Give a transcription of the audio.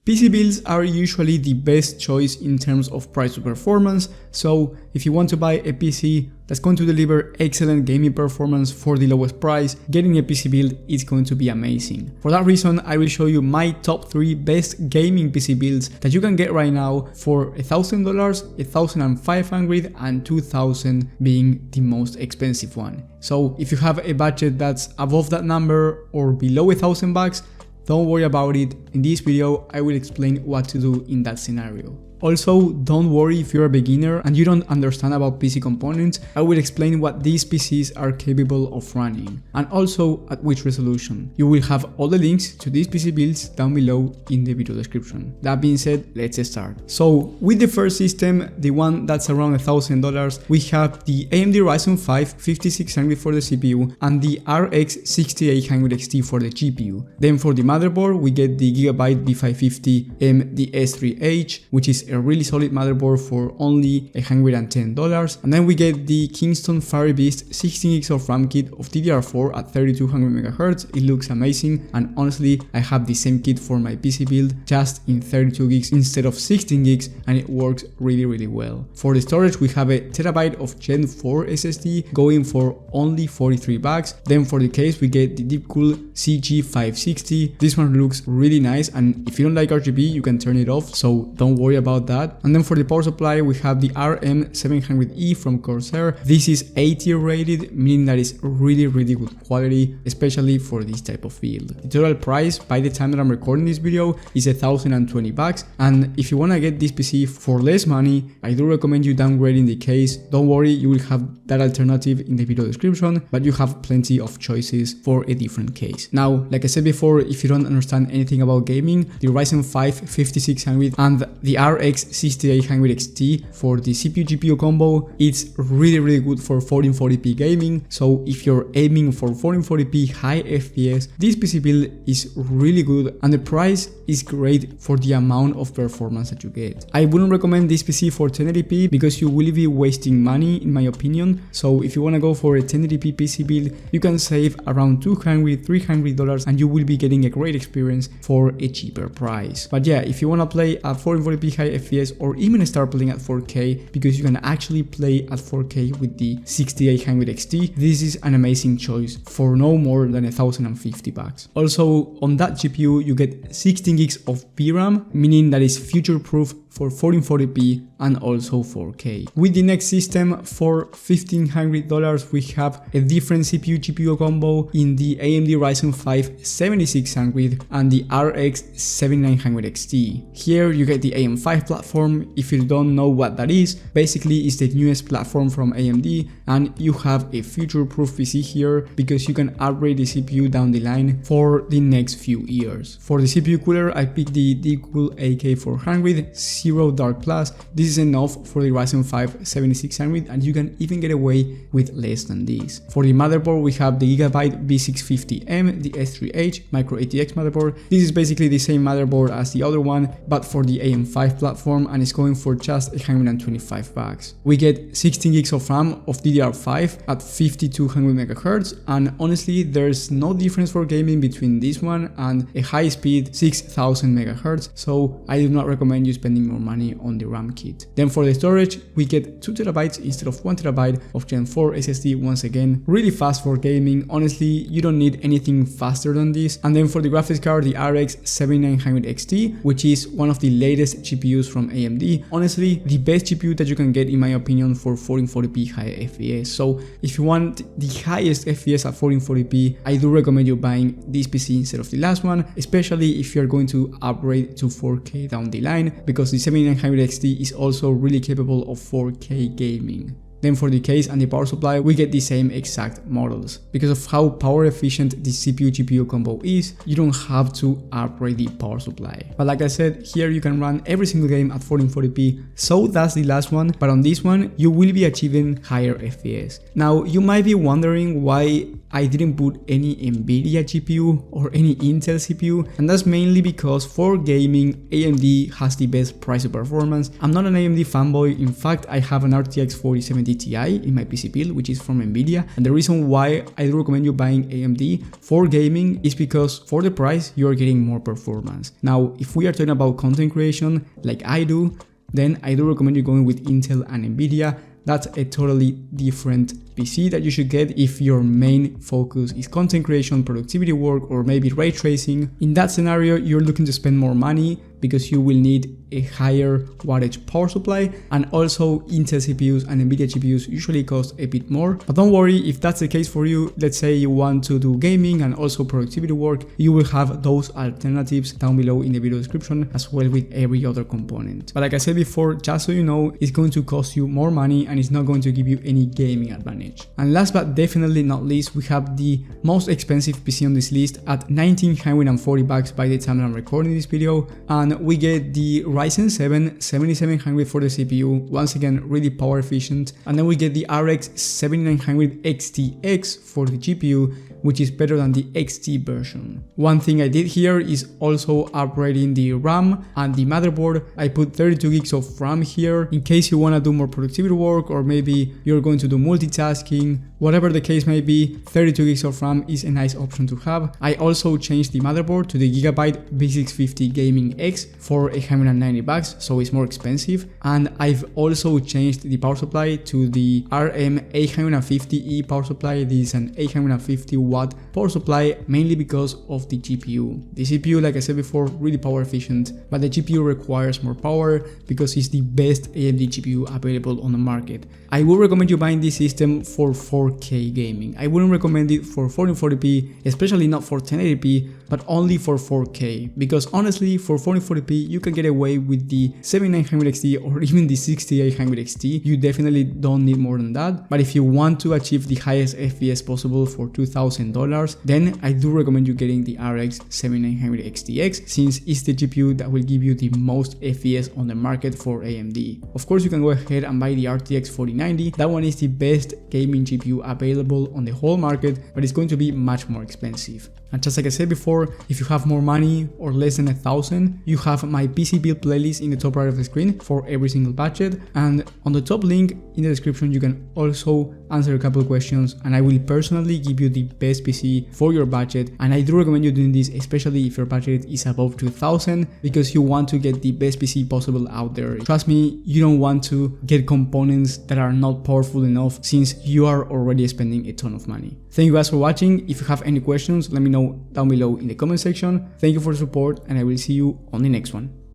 PC builds are usually the best choice in terms of price to performance, so if you want to buy a PC that's going to deliver excellent gaming performance for the lowest price, getting a PC build is going to be amazing. For that reason, I will show you my top 3 best gaming PC builds that you can get right now for $1,000, $1,500 and $2,000 being the most expensive one. So if you have a budget that's above that number or below $1,000, don't worry about it. In this video, I will explain what to do in that scenario. Also, don't worry if you're a beginner and you don't understand about PC components, I will explain what these PCs are capable of running, and also at which resolution. You will have all the links to these PC builds down below in the video description. That being said, let's start. So, with the first system, the one that's around $1,000, we have the AMD Ryzen 5 5600 for the CPU and the RX 6800 XT for the GPU. Then for the motherboard, we get the Gigabyte B550M DS3H, which is a really solid motherboard for only $110, and then we get the Kingston Fiery Beast 16GB of RAM kit of DDR4 at 3200MHz. It looks amazing, and honestly I have the same kit for my PC build, just in 32GB instead of 16GB, and it works really well. For the storage, we have a TB of Gen 4 SSD going for only $43. Then for the case, we get the Deepcool CG560. This one looks really nice, and if you don't like RGB you can turn it off, so don't worry about that. And then for the power supply, we have the RM700E from Corsair. This is A-tier rated, meaning that it's really good quality, especially for this type of build. The total price by the time that I'm recording this video is $1,020, and if you want to get this PC for less money, I do recommend you downgrading the case. Don't worry, you will have that alternative in the video description, but you have plenty of choices for a different case. Now, like I said before, if you don't understand anything about gaming, the Ryzen 5 5600 and the RX 6800 XT for the CPU-GPU combo, it's really good for 1440p gaming. So if you're aiming for 1440p high FPS, this PC build is really good, and the price is great for the amount of performance that you get. I wouldn't recommend this PC for 1080p because you will be wasting money in my opinion. So if you want to go for a 1080p PC build, you can save around $200–300 and you will be getting a great experience for a cheaper price. But yeah, if you want to play at 1440p high FPS or even start playing at 4K, because you can actually play at 4K with the 6800 XT, this is an amazing choice for no more than $1,050. Also, on that GPU you get 16GB of VRAM, meaning that is future proof for 1440p and also 4K. With the next system, for $1,500, we have a different CPU-GPU combo in the AMD Ryzen 5 7600 and the RX 7900 XT. Here you get the AM5 platform. If you don't know what that is, basically it's the newest platform from AMD, and you have a future-proof PC here because you can upgrade the CPU down the line for the next few years. For the CPU cooler, I picked the Deepcool AK400 Zero Dark Plus. This is enough for the Ryzen 5 7600, and you can even get away with less than this. For the motherboard, we have the Gigabyte B650M, the S3H Micro ATX motherboard. This is basically the same motherboard as the other one, but for the AM5 platform, and it's going for just $125. We get 16GB of RAM of DDR5 at 5200MHz, and honestly there's no difference for gaming between this one and a high speed 6000MHz, so I do not recommend you spending more money on the RAM kit. Then for the storage, we get 2TB instead of 1TB of Gen 4 SSD. Once again, really fast for gaming. Honestly, you don't need anything faster than this. And then for the graphics card, the RX 7900 XT, which is one of the latest GPUs from AMD. Honestly, the best GPU that you can get in my opinion for 1440p high FPS. So if you want the highest FPS at 1440p, I do recommend you buying this PC instead of the last one, especially if you're going to upgrade to 4K down the line, because the 7900 XT is also really capable of 4K gaming. Then for the case and the power supply, we get the same exact models. Because of how power efficient the CPU-GPU combo is, you don't have to upgrade the power supply. But like I said, here you can run every single game at 1440p, so that's the last one, but on this one, you will be achieving higher FPS. Now, you might be wondering why I didn't put any Nvidia GPU or any Intel CPU, and that's mainly because for gaming, AMD has the best price to performance. I'm not an AMD fanboy, in fact I have an RTX 4070 2070 Ti in my PC build, which is from Nvidia. And the reason why I do recommend you buying AMD for gaming is because for the price, you are getting more performance. Now, if we are talking about content creation like I do, then I do recommend you going with Intel and Nvidia. That's a totally different PC that you should get if your main focus is content creation, productivity work, or maybe ray tracing. In that scenario, you're looking to spend more money because you will need a higher wattage power supply, and also Intel CPUs and Nvidia GPUs usually cost a bit more. But don't worry, if that's the case for you, let's say you want to do gaming and also productivity work, you will have those alternatives down below in the video description as well with every other component. But like I said before, just so you know, it's going to cost you more money and it's not going to give you any gaming advantage. And last but definitely not least, we have the most expensive PC on this list at $1,940 by the time I'm recording this video, and we get the Ryzen 7 7700 for the CPU, once again really power efficient, and then we get the RX 7900 XTX for the GPU, which is better than the XT version. One thing I did here is also upgrading the RAM and the motherboard. I put 32 gigs of RAM here in case you want to do more productivity work, or maybe you're going to do multitasking, whatever the case may be. 32 gigs of RAM is a nice option to have. I also changed the motherboard to the Gigabyte B650 Gaming X for $190, so it's more expensive. And I've also changed the power supply to the RM850E power supply. This is an 850 watt power supply, mainly because of the GPU. The CPU, like I said before, really power efficient, but the GPU requires more power because it's the best AMD GPU available on the market. I would recommend you buying this system for 4K gaming. I wouldn't recommend it for 1440p, especially not for 1080p, but only for 4K, because honestly, for 1440p, you can get away with the 7900 XT or even the 6800 XT. You definitely don't need more than that. But if you want to achieve the highest FPS possible for $2,000, then I do recommend you getting the RX 7900 XTX, since it's the GPU that will give you the most FPS on the market for AMD. Of course, you can go ahead and buy the RTX 4090. That one is the best gaming GPU available on the whole market, but it's going to be much more expensive. And just like I said before, if you have more money or less than $1,000, you have my PC build playlist in the top right of the screen for every single budget. And on the top link in the description, you can also answer a couple of questions, and I will personally give you the best PC for your budget. And I do recommend you doing this, especially if your budget is above $2,000, because you want to get the best PC possible out there. Trust me, you don't want to get components that are not powerful enough, since you are already spending a ton of money. Thank you guys for watching. If you have any questions, let me know down below in the comment section. Thank you for the support, and I will see you on the next one.